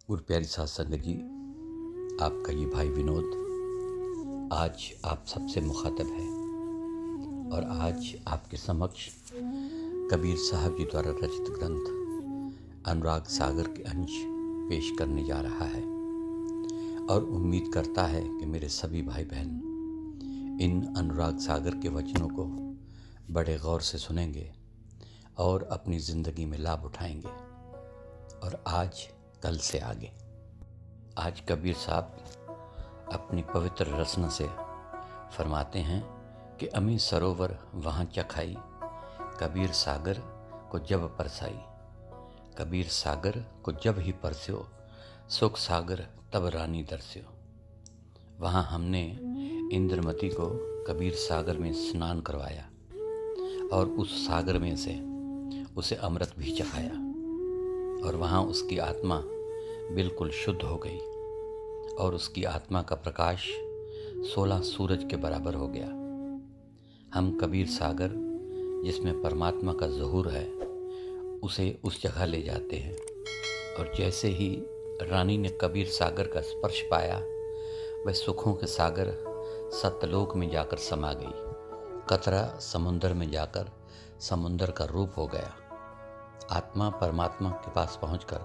गुरु प्यारी साध संगत जी, आपका ये भाई विनोद आज आप सबसे मुखातब है और आज आपके समक्ष कबीर साहब जी द्वारा रचित ग्रंथ अनुराग सागर के अंश पेश करने जा रहा है और उम्मीद करता है कि मेरे सभी भाई बहन इन अनुराग सागर के वचनों को बड़े गौर से सुनेंगे और अपनी ज़िंदगी में लाभ उठाएंगे। और आज कल से आगे आज कबीर साहब अपनी पवित्र रचना से फरमाते हैं कि अमी सरोवर वहाँ चखाई, कबीर सागर को जब परसाई। कबीर सागर को जब ही परस्यो, सुख सागर तब रानी दरस्यो। वहाँ हमने इंद्रमती को कबीर सागर में स्नान करवाया और उस सागर में से उसे अमृत भी चखाया और वहाँ उसकी आत्मा बिल्कुल शुद्ध हो गई और उसकी आत्मा का प्रकाश 16 सूरज के बराबर हो गया। हम कबीर सागर जिसमें परमात्मा का ज़हूर है उसे उस जगह ले जाते हैं और जैसे ही रानी ने कबीर सागर का स्पर्श पाया वह सुखों के सागर सतलोक में जाकर समा गई। कतरा समुंदर में जाकर समुंदर का रूप हो गया। आत्मा परमात्मा के पास पहुंचकर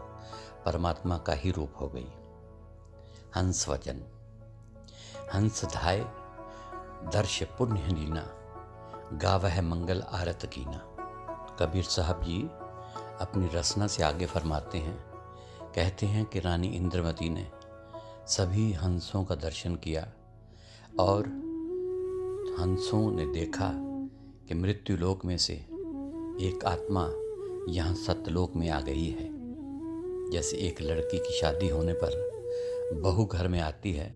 परमात्मा का ही रूप हो गई। हंस वचन हंस धाय दर्श पुण्य लीना, गावह मंगल आरत कीना। कबीर साहब जी अपनी रचना से आगे फरमाते हैं, कहते हैं कि रानी इंद्रमती ने सभी हंसों का दर्शन किया और हंसों ने देखा कि मृत्यु लोक में से एक आत्मा यहाँ सत्यलोक में आ गई है। जैसे एक लड़की की शादी होने पर बहू घर में आती है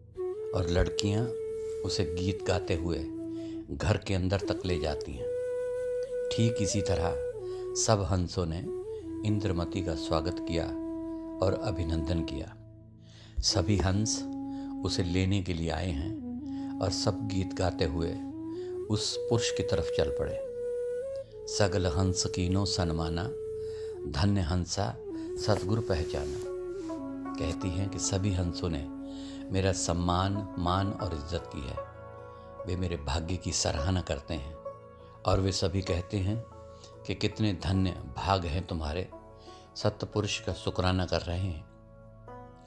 और लड़कियाँ उसे गीत गाते हुए घर के अंदर तक ले जाती हैं, ठीक इसी तरह सब हंसों ने इंद्रमती का स्वागत किया और अभिनंदन किया। सभी हंस उसे लेने के लिए आए हैं और सब गीत गाते हुए उस पुरुष की तरफ चल पड़े। सगल हंस कीनो सन्माना, धन्य हंसा सतगुरु पहचाना। कहती हैं कि सभी हंसों ने मेरा सम्मान मान और इज्जत की है। वे मेरे भाग्य की सराहना करते हैं और वे सभी कहते हैं कि कितने धन्य भाग हैं तुम्हारे, सत्य पुरुष का शुक्राना कर रहे हैं।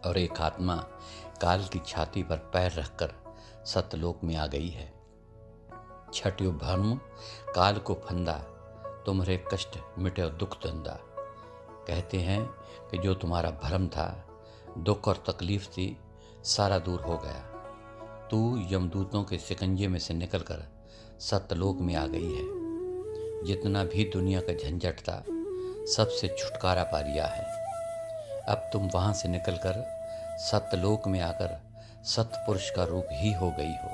और एक आत्मा काल की छाती पर पैर रखकर सत्यलोक में आ गई है। छठ्यो भ्रम काल को फंदा, तुम्हारे कष्ट मिटे दुख दंदा। कहते हैं कि जो तुम्हारा भ्रम था, दुख और तकलीफ थी, सारा दूर हो गया। तू यमदूतों के शिकंजे में से निकलकर सत्यलोक में आ गई है। जितना भी दुनिया का झंझट था सबसे छुटकारा पा लिया है। अब तुम वहाँ से निकलकर सत्यलोक में आकर सतपुरुष का रूप ही हो गई हो।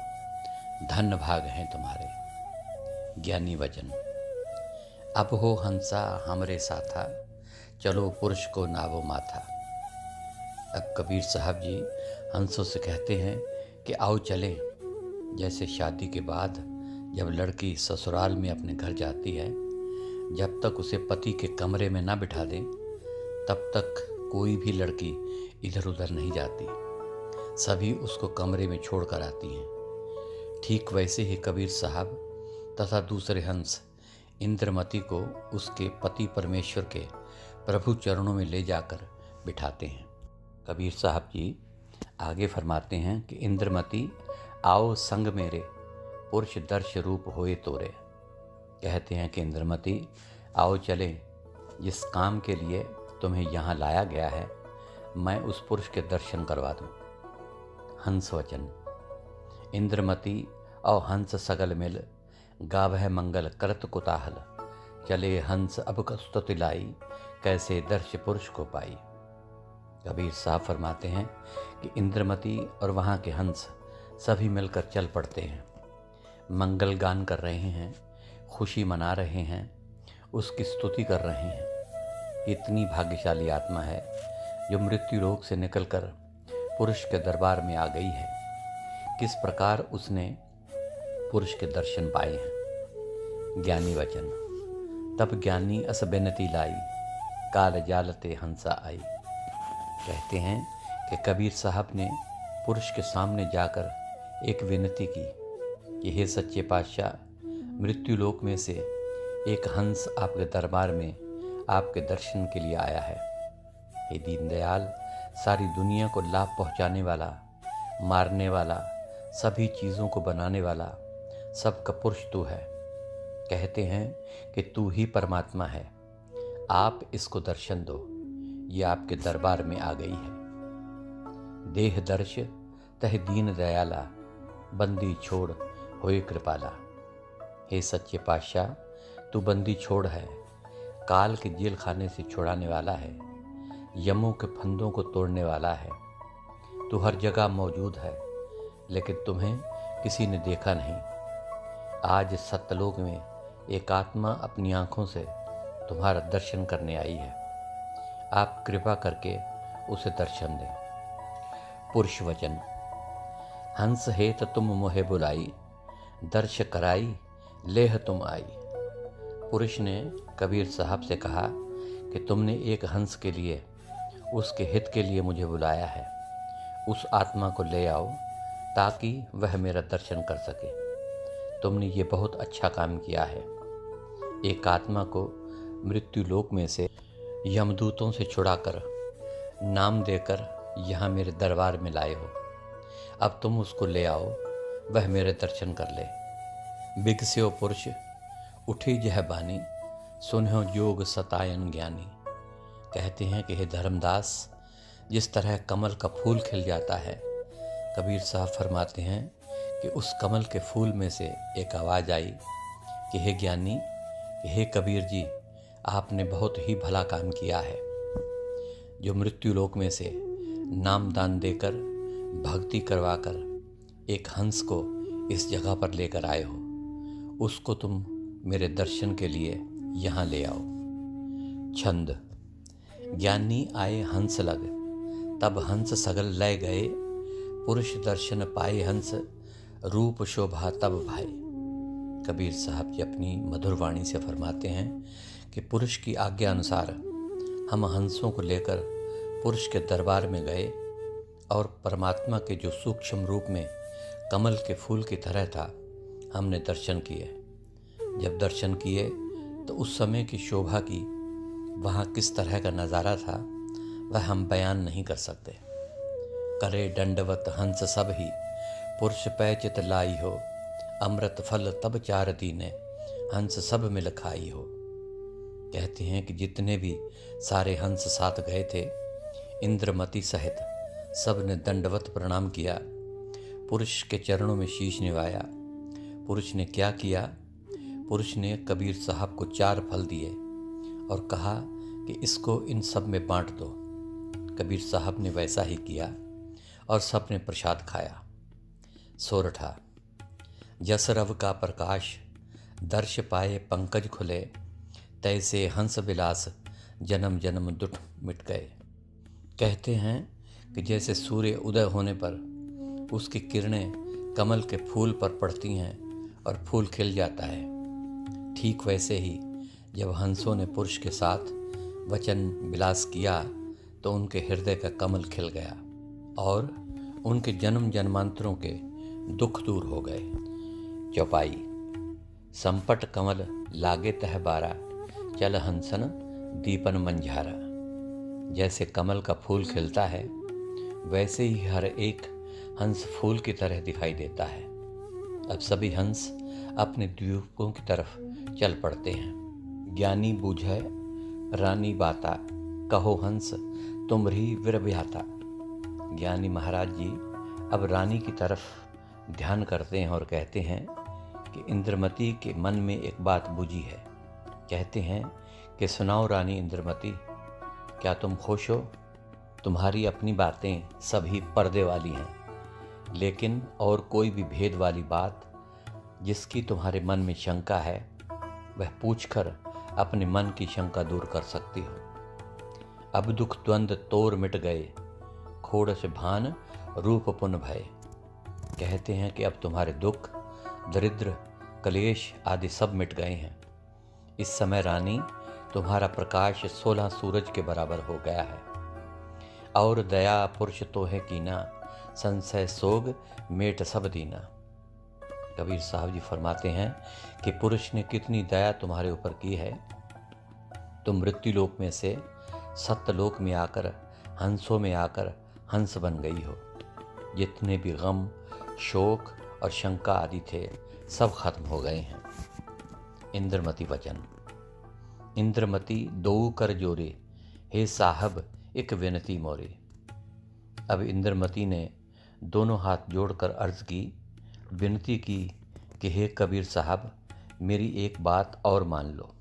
धन्य भाग हैं तुम्हारे। ज्ञानी वचन अब हो हंसा हमरे साथा, चलो पुरुष को नावो माथा। अब कबीर साहब जी हंसों से कहते हैं कि आओ चलें। जैसे शादी के बाद जब लड़की ससुराल में अपने घर जाती है, जब तक उसे पति के कमरे में ना बिठा दें तब तक कोई भी लड़की इधर उधर नहीं जाती, सभी उसको कमरे में छोड़ कर आती हैं। ठीक वैसे ही कबीर साहब तथा दूसरे हंस इंद्रमती को उसके पति परमेश्वर के प्रभु चरणों में ले जाकर बिठाते हैं। कबीर साहब जी आगे फरमाते हैं कि इंद्रमती आओ संग मेरे, पुरुष दर्श रूप होए तोरे। कहते हैं कि इंद्रमती आओ चले, जिस काम के लिए तुम्हें यहाँ लाया गया है मैं उस पुरुष के दर्शन करवा दूँ। हंस वचन इंद्रमती और हंस सगल मिल, गावह मंगल करत कुताहल। चले हंस अब कस्तुति लाई, कैसे दर्श पुरुष को पाई। कबीर साहब फरमाते हैं कि इंद्रमती और वहाँ के हंस सभी मिलकर चल पड़ते हैं, मंगल गान कर रहे हैं, खुशी मना रहे हैं, उसकी स्तुति कर रहे हैं। इतनी भाग्यशाली आत्मा है जो मृत्यु रोग से निकलकर पुरुष के दरबार में आ गई है। किस प्रकार उसने पुरुष के दर्शन पाए हैं। ज्ञानी वचन तब ज्ञानी अस बेनती लाई, काल जालते हंसा आई। कहते हैं कि कबीर साहब ने पुरुष के सामने जाकर एक विनती की कि हे सच्चे पातशाह, मृत्यु लोक में से एक हंस आपके दरबार में आपके दर्शन के लिए आया है। हे दीनदयाल, सारी दुनिया को लाभ पहुंचाने वाला, मारने वाला, सभी चीज़ों को बनाने वाला, सबका पुरुष तू है। कहते हैं कि तू ही परमात्मा है, आप इसको दर्शन दो। ये आपके दरबार में आ गई है। देह दर्श तह दीन दयाला, बंदी छोड़ होए कृपाला। हे सच्चे पातशाह, तू बंदी छोड़ है, काल के जेल खाने से छुड़ाने वाला है, यमों के फंदों को तोड़ने वाला है। तू हर जगह मौजूद है, लेकिन तुम्हें किसी ने देखा नहीं। आज सत्यलोक में एक आत्मा अपनी आंखों से तुम्हारा दर्शन करने आई है। आप कृपा करके उसे दर्शन दें। पुरुष वचन। हंस हेत तुम मोहे बुलाई, दर्श कराई लेह तुम आई। पुरुष ने कबीर साहब से कहा कि तुमने एक हंस के लिए, उसके हित के लिए मुझे बुलाया है। उस आत्मा को ले आओ ताकि वह मेरा दर्शन कर सके। तुमने ये बहुत अच्छा काम किया है। एक आत्मा को मृत्यु लोक में से यमदूतों से छुड़ाकर, नाम देकर यहाँ मेरे दरबार में लाए हो। अब तुम उसको ले आओ, वह मेरे दर्शन कर ले। बिगस्यो पुरुष उठी जह बानी, सुन्हो जोग सतायन ज्ञानी। कहते हैं कि हे धर्मदास, जिस तरह कमल का फूल खिल जाता है, कबीर साहब फरमाते हैं कि उस कमल के फूल में से एक आवाज़ आई कि हे ज्ञानी, हे कबीर जी, आपने बहुत ही भला काम किया है। जो मृत्यु लोक में से नाम दान देकर, भक्ति करवाकर एक हंस को इस जगह पर लेकर आए हो, उसको तुम मेरे दर्शन के लिए यहाँ ले आओ। छंद। ज्ञानी आए हंस लग, तब हंस सगल लय गए। पुरुष दर्शन पाए हंस, रूप शोभा तब भाई। कबीर साहब जी अपनी मधुर वाणी से फरमाते हैं कि पुरुष की आज्ञा अनुसार हम हंसों को लेकर पुरुष के दरबार में गए और परमात्मा के जो सूक्ष्म रूप में कमल के फूल की तरह था, हमने दर्शन किए। जब दर्शन किए तो उस समय की शोभा की, वहाँ किस तरह का नज़ारा था, वह हम बयान नहीं कर सकते। करे दंडवत हंस सब ही, पुरुष पै चित लाई हो। अमृत फल तब चार दीने, हंस सब मिल खाई हो। कहते हैं कि जितने भी सारे हंस साथ गए थे, इंद्रमती सहित सब ने दंडवत प्रणाम किया, पुरुष के चरणों में शीश निवाया। पुरुष ने क्या किया? पुरुष ने कबीर साहब को 4 फल दिए और कहा कि इसको इन सब में बांट दो। कबीर साहब ने वैसा ही किया और सब ने प्रसाद खाया। सोरठा। जस रव का प्रकाश, दर्श पाए पंकज खुले। तैसे हंस विलास, जन्म जन्म दुख मिट गए। कहते हैं कि जैसे सूर्य उदय होने पर उसकी किरणें कमल के फूल पर पड़ती हैं और फूल खिल जाता है, ठीक वैसे ही जब हंसों ने पुरुष के साथ वचन विलास किया तो उनके हृदय का कमल खिल गया और उनके जन्म जन्मांतरों के दुख दूर हो गए। चौपाई। संपट कमल लागे तह बारा, चल हंसन दीपन मंझारा। जैसे कमल का फूल खिलता है, वैसे ही हर एक हंस फूल की तरह दिखाई देता है। अब सभी हंस अपने द्वीपों की तरफ चल पड़ते हैं। ज्ञानी बूझे रानी बाता, कहो हंस तुमरी विरव्याता। ज्ञानी महाराज जी अब रानी की तरफ ध्यान करते हैं और कहते हैं कि इंद्रमती के मन में एक बात बूझी है। कहते हैं कि सुनाओ रानी इंद्रमती, क्या तुम खुश हो? तुम्हारी अपनी बातें सभी पर्दे वाली हैं, लेकिन और कोई भी भेद वाली बात जिसकी तुम्हारे मन में शंका है, वह पूछकर अपने मन की शंका दूर कर सकती हो। अब दुख द्वंद तोर मिट गए, खोड़ से भान रूप पुन भय। कहते हैं कि अब तुम्हारे दुख, दरिद्र, कलेश आदि सब मिट गए हैं। इस समय रानी तुम्हारा प्रकाश 16 सूरज के बराबर हो गया है। और दया पुरुष तो है कीना, संशय सोग मेट सब दीना। कबीर साहब जी फरमाते हैं कि पुरुष ने कितनी दया तुम्हारे ऊपर की है। तुम मृत्यु लोक में से सत्य लोक में आकर हंसों में आकर हंस बन गई हो। जितने भी गम, शोक और शंका आदि थे सब खत्म हो गए हैं। इंद्रमती वचन। इंद्रमती दो कर जोरे, हे साहब एक विनती मोरे। अब इंद्रमती ने दोनों हाथ जोड़कर अर्ज की, विनती की कि हे कबीर साहब, मेरी एक बात और मान लो।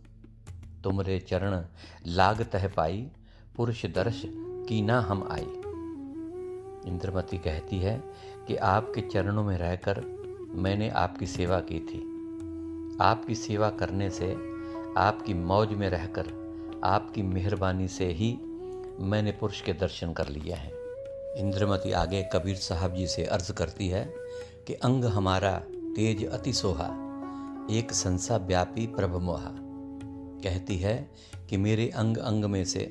तुमरे चरण लाग तह पाई, पुरुष दर्श की ना हम आई। इंद्रमती कहती है कि आपके चरणों में रहकर मैंने आपकी सेवा की थी। आपकी सेवा करने से, आपकी मौज में रहकर, आपकी मेहरबानी से ही मैंने पुरुष के दर्शन कर लिया है। इंद्रमती आगे कबीर साहब जी से अर्ज करती है कि अंग हमारा तेज अति सोहा, एक संसा व्यापी प्रभ मोहा। कहती है कि मेरे अंग अंग में से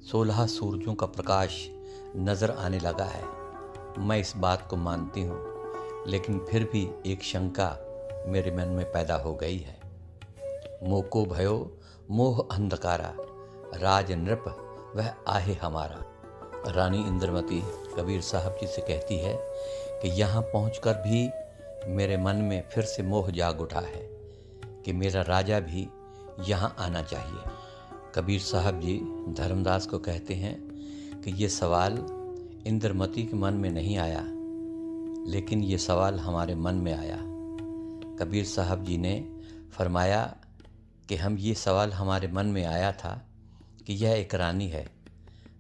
16 सूरजों का प्रकाश नजर आने लगा है। मैं इस बात को मानती हूँ, लेकिन फिर भी एक शंका मेरे मन में पैदा हो गई है। मोको भयो मोह अंधकारा, राज नृप वह आहे हमारा। रानी इंद्रमती कबीर साहब जी से कहती है कि यहाँ पहुँचकर भी मेरे मन में फिर से मोह जाग उठा है कि मेरा राजा भी यहाँ आना चाहिए। कबीर साहब जी धर्मदास को कहते हैं कि ये सवाल इंद्रमती के मन में नहीं आया, लेकिन ये सवाल हमारे मन में आया। कबीर साहब जी ने फरमाया कि ये सवाल हमारे मन में आया था कि यह एक रानी है।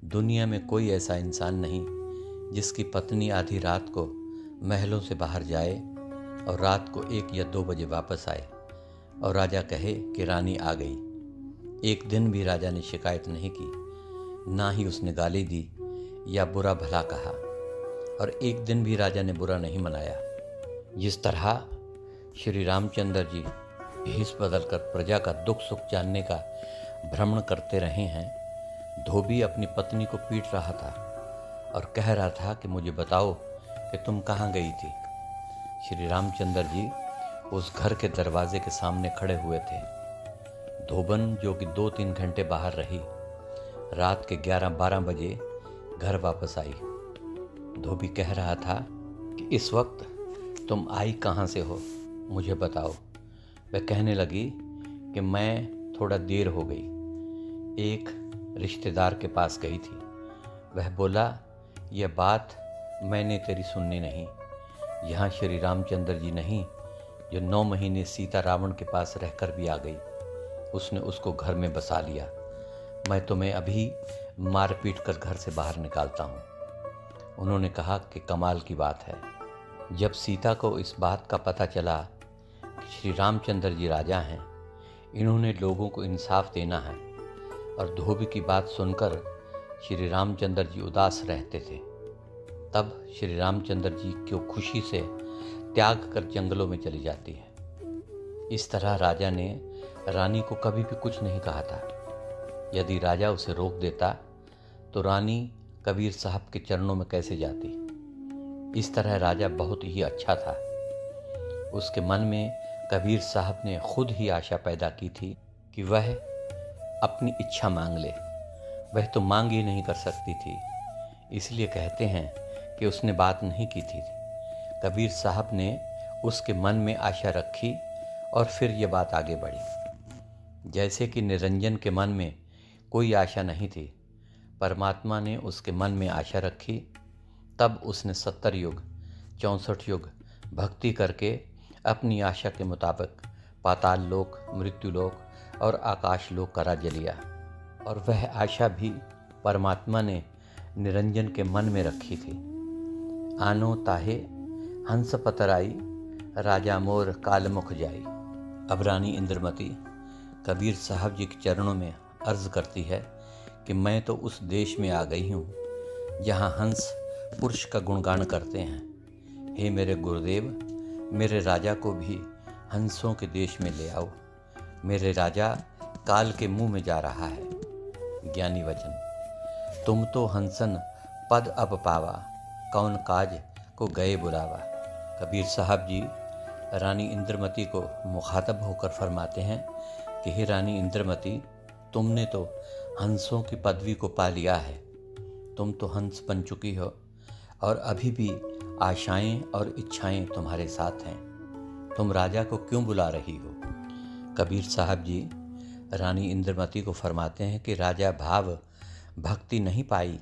दुनिया में कोई ऐसा इंसान नहीं जिसकी पत्नी आधी रात को महलों से बाहर जाए और रात को 1 या 2 बजे वापस आए और राजा कहे कि रानी आ गई। एक दिन भी राजा ने शिकायत नहीं की, ना ही उसने गाली दी या बुरा भला कहा, और एक दिन भी राजा ने बुरा नहीं मनाया। जिस तरह श्री रामचंद्र जी भेष बदलकर प्रजा का दुख सुख जानने का भ्रमण करते रहे हैं, धोबी अपनी पत्नी को पीट रहा था और कह रहा था कि मुझे बताओ कि तुम कहाँ गई थी। श्री रामचंद्र जी उस घर के दरवाजे के सामने खड़े हुए थे। धोबन, जो कि 2-3 घंटे बाहर रही, रात के 11-12 बजे घर वापस आई। धोबी कह रहा था कि इस वक्त तुम आई कहाँ से हो, मुझे बताओ। वह कहने लगी कि मैं थोड़ा देर हो गई, एक रिश्तेदार के पास गई थी। वह बोला, यह बात मैंने तेरी सुननी नहीं। यहाँ श्री रामचंद्र जी नहीं, जो 9 महीने सीता रावण के पास रहकर भी आ गई, उसने उसको घर में बसा लिया। मैं तुम्हें अभी मार पीट कर घर से बाहर निकालता हूँ। उन्होंने कहा कि कमाल की बात है। जब सीता को इस बात का पता चला कि श्री रामचंद्र जी राजा हैं, इन्होंने लोगों को इंसाफ देना है, और धोबी की बात सुनकर श्री रामचंद्र जी उदास रहते थे, तब श्री रामचंद्र जी को खुशी से त्याग कर जंगलों में चली जाती है। इस तरह राजा ने रानी को कभी भी कुछ नहीं कहा था। यदि राजा उसे रोक देता तो रानी कबीर साहब के चरणों में कैसे जाती। इस तरह राजा बहुत ही अच्छा था। उसके मन में कबीर साहब ने खुद ही आशा पैदा की थी कि वह अपनी इच्छा मांग ले। वह तो मांग ही नहीं कर सकती थी, इसलिए कहते हैं कि उसने बात नहीं की थी। कबीर साहब ने उसके मन में आशा रखी और फिर ये बात आगे बढ़ी। जैसे कि निरंजन के मन में कोई आशा नहीं थी, परमात्मा ने उसके मन में आशा रखी, तब उसने 70 युग 64 युग भक्ति करके अपनी आशा के मुताबिक पाताल लोक, मृत्यु लोक और आकाश लोक का राज्य लिया। और वह आशा भी परमात्मा ने निरंजन के मन में रखी थी। आनो ताहे हंस पतराई, राजा मोर कालमुख जाई। अब रानी इंद्रमती कबीर साहब जी के चरणों में अर्ज करती है कि मैं तो उस देश में आ गई हूँ जहाँ हंस पुरुष का गुणगान करते हैं। हे मेरे गुरुदेव, मेरे राजा को भी हंसों के देश में ले आओ। मेरे राजा काल के मुंह में जा रहा है। ज्ञानी वचन। तुम तो हंसन पद अब पावा, कौन काज को गए बुलावा। कबीर साहब जी रानी इंद्रमती को मुखातब होकर फरमाते हैं कि हे रानी इंद्रमती, तुमने तो हंसों की पदवी को पा लिया है। तुम तो हंस बन चुकी हो और अभी भी आशाएं और इच्छाएं तुम्हारे साथ हैं। तुम राजा को क्यों बुला रही हो। कबीर साहब जी रानी इंद्रमती को फरमाते हैं कि राजा भाव भक्ति नहीं पाई,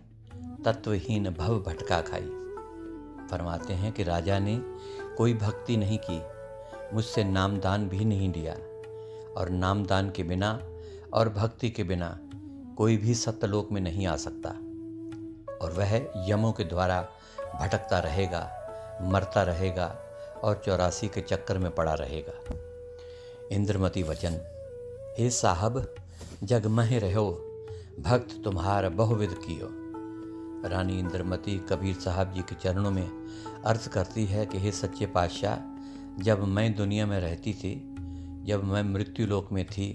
तत्वहीन भव भटका खाई। फरमाते हैं कि राजा ने कोई भक्ति नहीं की, मुझसे नामदान भी नहीं लिया, और नामदान के बिना और भक्ति के बिना कोई भी सत्यलोक में नहीं आ सकता, और वह यमों के द्वारा भटकता रहेगा, मरता रहेगा और 84 के चक्कर में पड़ा रहेगा। इंद्रमती वचन, हे साहब जग मह रहो, भक्त तुम्हार बहुविध कियो। रानी इंद्रमती कबीर साहब जी के चरणों में अर्ज करती है कि हे सच्चे पातशाह, जब मैं दुनिया में रहती थी, जब मैं मृत्यु लोक में थी,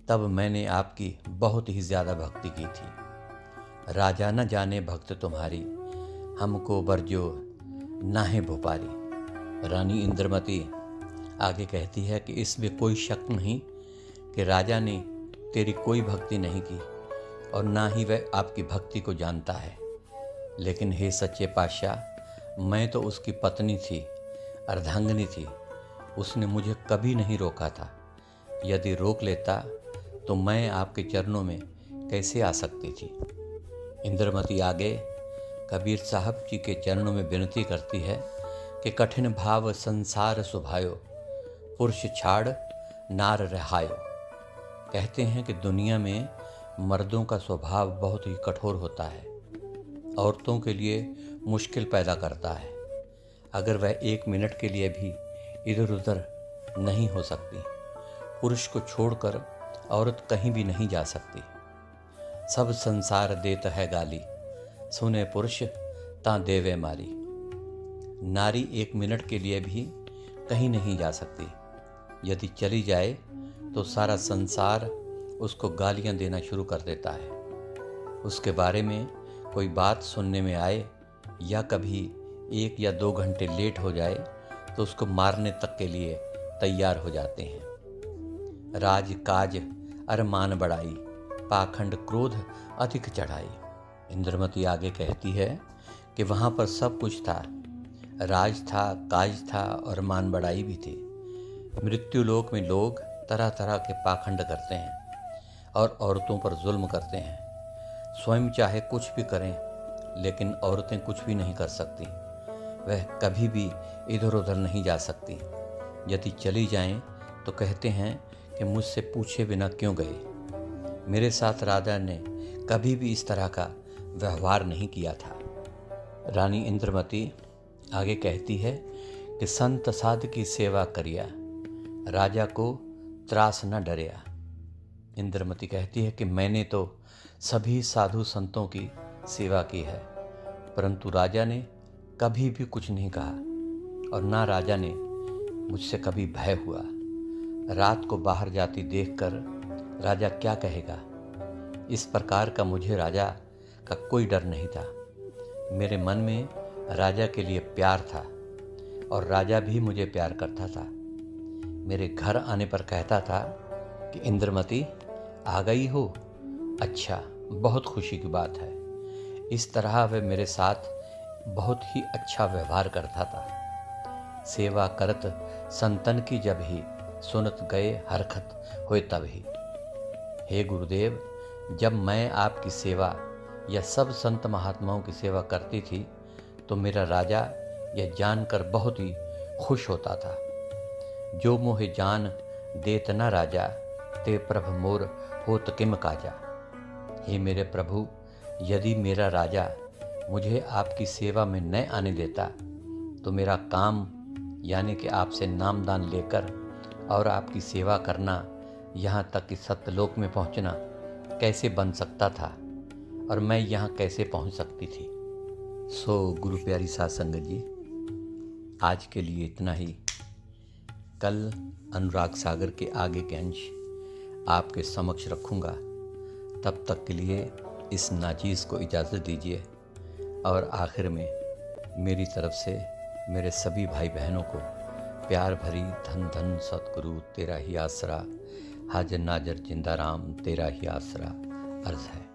तब मैंने आपकी बहुत ही ज़्यादा भक्ति की थी। राजा न जाने भक्त तुम्हारी, हमको बरजो नाहे भोपारी। रानी इंद्रमती आगे कहती है कि इसमें कोई शक नहीं कि राजा ने तेरी कोई भक्ति नहीं की और ना ही वह आपकी भक्ति को जानता है। लेकिन हे सच्चे पातशाह, मैं तो उसकी पत्नी थी, अर्धांगिनी थी। उसने मुझे कभी नहीं रोका था। यदि रोक लेता तो मैं आपके चरणों में कैसे आ सकती थी। इंद्रमती आगे कबीर साहब जी के चरणों में विनती करती है कि कठिन भाव संसार सुभायो, पुरुष छाड़ नार रहायो। कहते हैं कि दुनिया में मर्दों का स्वभाव बहुत ही कठोर होता है, औरतों के लिए मुश्किल पैदा करता है। अगर वह 1 मिनट के लिए भी इधर उधर नहीं हो सकती, पुरुष को छोड़कर औरत कहीं भी नहीं जा सकती। सब संसार देता है गाली, सुने पुरुष तां देवे मारी। नारी 1 मिनट के लिए भी कहीं नहीं जा सकती। यदि चली जाए तो सारा संसार उसको गालियां देना शुरू कर देता है। उसके बारे में कोई बात सुनने में आए या कभी 1 या 2 घंटे लेट हो जाए तो उसको मारने तक के लिए तैयार हो जाते हैं। राज काज अरमान बढ़ाई, पाखंड क्रोध अधिक चढ़ाई। इंद्रमती आगे कहती है कि वहाँ पर सब कुछ था, राज था, काज था और मान बढ़ाई भी थी। मृत्यु लोक में लोग तरह तरह के पाखंड करते हैं और औरतों पर जुल्म करते हैं। स्वयं चाहे कुछ भी करें, लेकिन औरतें कुछ भी नहीं कर सकती। वह कभी भी इधर उधर नहीं जा सकती। यदि चली जाएं तो कहते हैं कि मुझसे पूछे बिना क्यों गए। मेरे साथ राजा ने कभी भी इस तरह का व्यवहार नहीं किया था। रानी इंद्रमती आगे कहती है कि संत साध की सेवा करिया, राजा को त्रास न डरिया। इंद्रमती कहती है कि मैंने तो सभी साधु संतों की सेवा की है, परंतु राजा ने कभी भी कुछ नहीं कहा और ना राजा ने मुझसे कभी भय हुआ। रात को बाहर जाती देखकर राजा क्या कहेगा, इस प्रकार का मुझे राजा का कोई डर नहीं था। मेरे मन में राजा के लिए प्यार था और राजा भी मुझे प्यार करता था। मेरे घर आने पर कहता था कि इंद्रमती आ गई हो, अच्छा, बहुत खुशी की बात है। इस तरह वह मेरे साथ बहुत ही अच्छा व्यवहार करता था। सेवा करत संतन की जब ही, सुनत गए हरखत होए तब ही। हे गुरुदेव, जब मैं आपकी सेवा या सब संत महात्माओं की सेवा करती थी तो मेरा राजा यह जानकर बहुत ही खुश होता था। जो मोहे जान देत न राजा, ते प्रभ मोर होत किम काजा। हे मेरे प्रभु, यदि मेरा राजा मुझे आपकी सेवा में न आने देता तो मेरा काम यानी कि आपसे नामदान लेकर और आपकी सेवा करना, यहाँ तक कि सत्यलोक में पहुँचना कैसे बन सकता था और मैं यहाँ कैसे पहुँच सकती थी। सो गुरु प्यारी साध संगत जी, आज के लिए इतना ही। कल अनुराग सागर के आगे के अंश आपके समक्ष रखूँगा। तब तक के लिए इस नाचीज़ को इजाज़त दीजिए। और आखिर में मेरी तरफ से मेरे सभी भाई बहनों को प्यार भरी धन धन सतगुरु तेरा ही आसरा, हाजिर नाजर जिंदा राम तेरा ही आसरा अर्ज़ है।